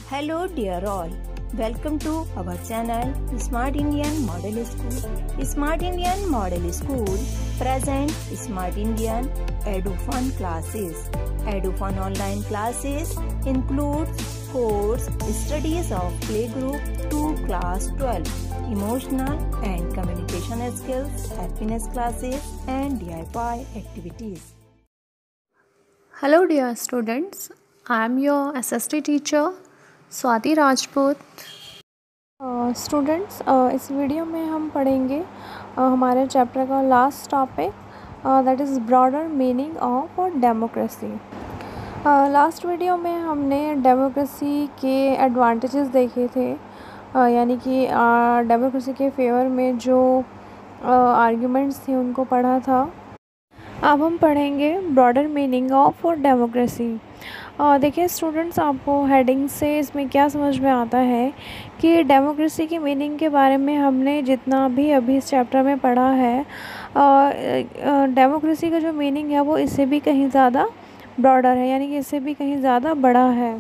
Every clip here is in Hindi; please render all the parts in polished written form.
Hello dear all, welcome to our channel Smart Indian Model School. Smart Indian Model School present Smart Indian EduFun classes. EduFun online classes include course studies of playgroup to class 12, emotional and communication skills, happiness classes and DIY activities. Hello dear students, I am your SST teacher Swati Rajput. Students इस वीडियो में हम पढ़ेंगे हमारे चैप्टर का last topic that is broader meaning of democracy. Last video में हमने डेमोक्रेसी के एडवांटेजेस देखे थे, यानी कि डेमोक्रेसी के फेवर में जो आर्ग्यूमेंट्स थे उनको पढ़ा था। अब हम पढ़ेंगे ब्रॉडर मीनिंग ऑफ डेमोक्रेसी। देखिए स्टूडेंट्स, आपको हेडिंग से इसमें क्या समझ में आता है कि डेमोक्रेसी की मीनिंग के बारे में हमने जितना भी अभी इस चैप्टर में पढ़ा है, डेमोक्रेसी का जो मीनिंग है वो इससे भी कहीं ज़्यादा ब्रॉडर है, यानी कि इससे भी कहीं ज़्यादा बड़ा है।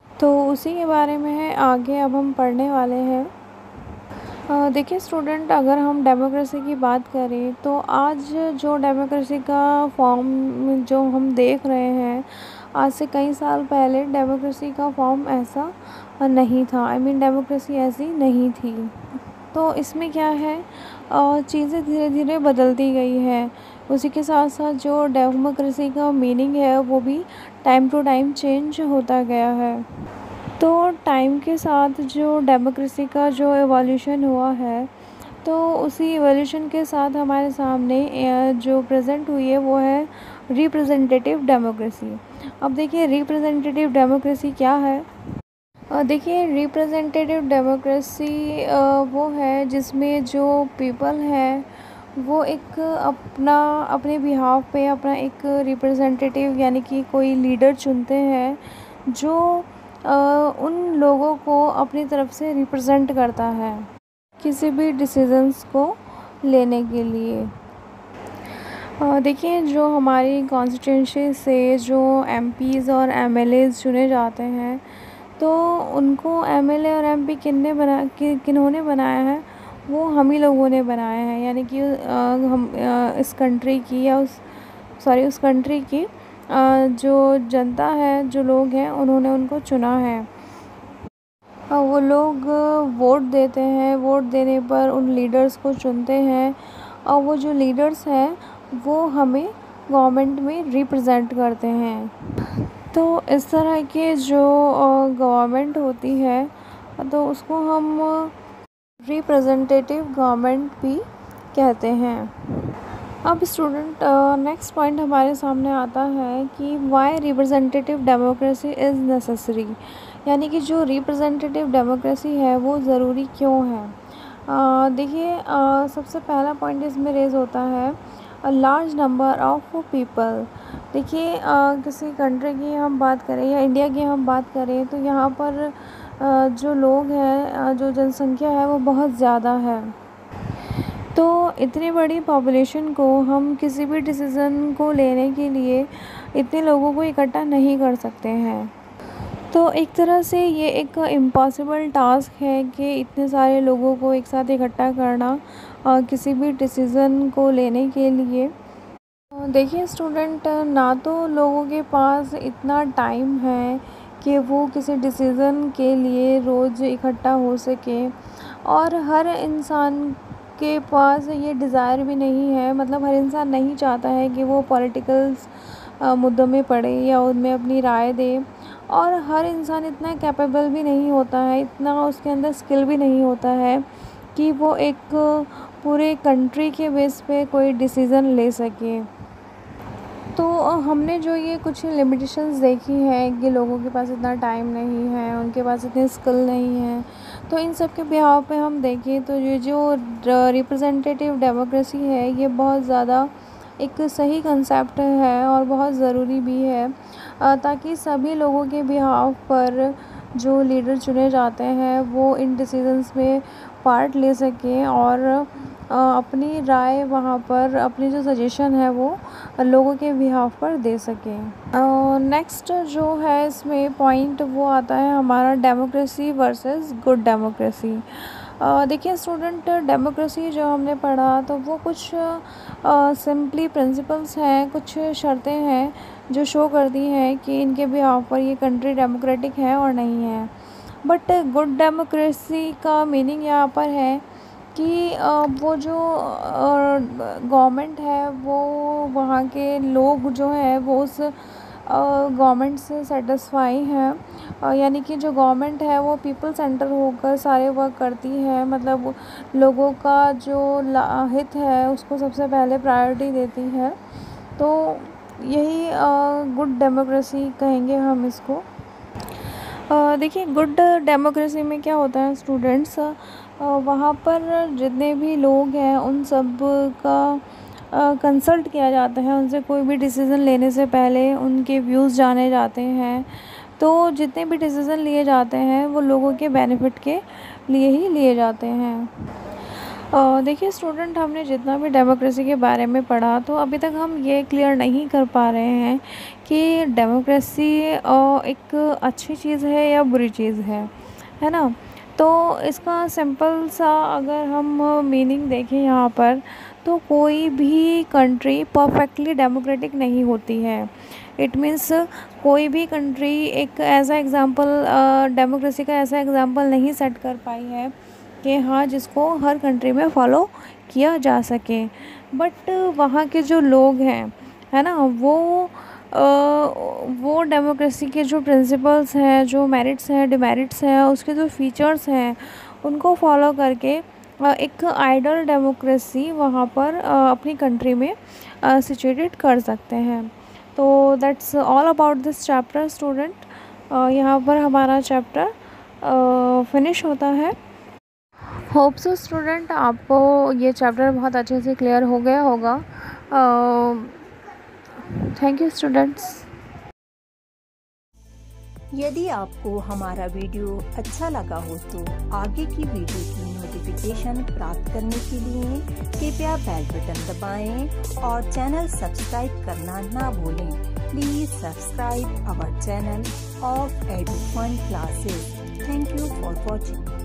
तो उसी के बारे में है आगे अब हम पढ़ने वाले हैं। देखिए स्टूडेंट, अगर हम डेमोक्रेसी की बात करें तो आज जो डेमोक्रेसी का फॉर्म जो हम देख रहे हैं, आज से कई साल पहले डेमोक्रेसी का फॉर्म ऐसा नहीं था। डेमोक्रेसी ऐसी नहीं थी। तो इसमें क्या है, चीज़ें धीरे धीरे बदलती गई है। उसी के साथ साथ जो डेमोक्रेसी का मीनिंग है वो भी टाइम टू टाइम चेंज होता गया है। तो टाइम के साथ जो डेमोक्रेसी का जो एवोल्यूशन हुआ है, तो उसी एवोल्यूशन के साथ हमारे सामने जो प्रेजेंट हुई है वो है रिप्रेजेंटेटिव डेमोक्रेसी। अब देखिए रिप्रेजेंटेटिव डेमोक्रेसी क्या है। देखिए रिप्रेजेंटेटिव डेमोक्रेसी वो है जिसमें जो पीपल है वो एक अपने बिहाव पे अपना एक रिप्रेजेंटेटिव यानी कि कोई लीडर चुनते हैं जो उन लोगों को अपनी तरफ से रिप्रेजेंट करता है किसी भी डिसीजंस को लेने के लिए। देखिए जो हमारी कॉन्स्टिट्यूंसी से जो एमपीज़ और एमएलएज़ चुने जाते हैं, तो उनको एमएलए और एमपी किन्होंने बनाया है, वो हम ही लोगों ने बनाया है। यानी कि हम इस कंट्री की या उस कंट्री की जो जनता है, जो लोग हैं, उन्होंने उनको चुना है। वो लोग वोट देते हैं, वोट देने पर उन लीडर्स को चुनते हैं और वो जो लीडर्स हैं वो हमें गवर्नमेंट में रिप्रेजेंट करते हैं। तो इस तरह के जो गवर्नमेंट होती है तो उसको हम रिप्रेजेंटेटिव गवर्नमेंट भी कहते हैं। अब स्टूडेंट नेक्स्ट पॉइंट हमारे सामने आता है कि why representative democracy is necessary, यानी कि जो रिप्रेजेंटेटिव डेमोक्रेसी है वो ज़रूरी क्यों है। देखिए सबसे पहला पॉइंट इसमें रेज होता है a large number of people. देखिए किसी कंट्री की हम बात करें या इंडिया की हम बात करें तो यहाँ पर जो लोग हैं, जो जनसंख्या है वो बहुत ज़्यादा है। तो इतनी बड़ी पॉपुलेशन को हम किसी भी डिसीज़न को लेने के लिए इतने लोगों को इकट्ठा नहीं कर सकते हैं। तो एक तरह से ये एक इम्पॉसिबल टास्क है कि इतने सारे लोगों को एक साथ इकट्ठा करना किसी भी डिसीज़न को लेने के लिए। देखिए स्टूडेंट, ना तो लोगों के पास इतना टाइम है कि वो किसी डिसीज़न के लिए रोज़ इकट्ठा हो सके, और हर इंसान के पास ये डिज़ायर भी नहीं है। मतलब हर इंसान नहीं चाहता है कि वो पॉलिटिकल्स मुद्दों में पड़े या उनमें अपनी राय दे, और हर इंसान इतना कैपेबल भी नहीं होता है, इतना उसके अंदर स्किल भी नहीं होता है कि वो एक पूरे कंट्री के बेस पे कोई डिसीज़न ले सके। तो हमने जो ये कुछ लिमिटेशंस देखी है कि लोगों के पास इतना टाइम नहीं है, उनके पास इतने स्किल नहीं है, तो इन सब के बिहाव पे हम देखें तो ये जो रिप्रेजेंटेटिव डेमोक्रेसी है ये बहुत ज़्यादा एक सही कंसेप्ट है और बहुत ज़रूरी भी है, ताकि सभी लोगों के बिहाव पर जो लीडर चुने जाते हैं वो इन डिसीजंस में पार्ट ले सकें और अपनी राय वहाँ पर, अपनी जो सजेशन है वो लोगों के बिहाफ पर दे सकें। नेक्स्ट जो है इसमें पॉइंट वो आता है हमारा डेमोक्रेसी वर्सेस गुड डेमोक्रेसी। देखिए स्टूडेंट, डेमोक्रेसी जो हमने पढ़ा तो वो कुछ सिंपली प्रिंसिपल्स हैं, कुछ शर्तें हैं जो शो करती हैं कि इनके बिहाफ पर ये कंट्री डेमोक्रेटिक है और नहीं है। बट गुड डेमोक्रेसी का मीनिंग यहाँ पर है कि वो जो गवर्नमेंट है वो वहाँ के लोग जो हैं वो उस गवर्नमेंट से सेटिस्फाई हैं, यानी कि जो गवर्नमेंट है वो पीपल सेंटर होकर सारे वर्क करती है, मतलब लोगों का जो हित है उसको सबसे पहले प्रायोरिटी देती है। तो यही गुड डेमोक्रेसी कहेंगे हम इसको। देखिए गुड डेमोक्रेसी में क्या होता है स्टूडेंट्स, वहाँ पर जितने भी लोग हैं उन सब का कंसल्ट किया जाता है, उनसे कोई भी डिसीज़न लेने से पहले उनके व्यूज़ जाने जाते हैं। तो जितने भी डिसीज़न लिए जाते हैं वो लोगों के बेनिफिट के लिए ही लिए जाते हैं। देखिए स्टूडेंट, हमने जितना भी डेमोक्रेसी के बारे में पढ़ा तो अभी तक हम ये क्लियर नहीं कर पा रहे हैं कि डेमोक्रेसी एक अच्छी चीज़ है या बुरी चीज़ है ना। तो इसका सिंपल सा अगर हम मीनिंग देखें यहाँ पर, तो कोई भी कंट्री परफेक्टली डेमोक्रेटिक नहीं होती है। इट मीन्स कोई भी कंट्री एक ऐसा एग्ज़ाम्पल, डेमोक्रेसी का ऐसा एग्ज़ाम्पल नहीं सेट कर पाई है कि हाँ जिसको हर कंट्री में फॉलो किया जा सके। बट वहाँ के जो लोग हैं है ना, वो डेमोक्रेसी के जो प्रिंसिपल्स हैं, जो मेरिट्स हैं, डिमेरिट्स हैं, उसके जो फीचर्स हैं उनको फॉलो करके एक आइडियल डेमोक्रेसी वहाँ पर अपनी कंट्री में सिचुएटेड कर सकते हैं। तो that's all about this chapter student. यहाँ पर हमारा चैप्टर फिनिश होता है। होप सो स्टूडेंट आपको ये चैप्टर बहुत अच्छे से क्लियर हो गया होगा। Thank you students. यदि आपको हमारा वीडियो अच्छा लगा हो तो आगे की वीडियो की नोटिफिकेशन प्राप्त करने के लिए कृपया बेल बटन दबाएं और चैनल सब्सक्राइब करना ना भूलें। Please subscribe our channel of Edufun classes. Thank you for watching.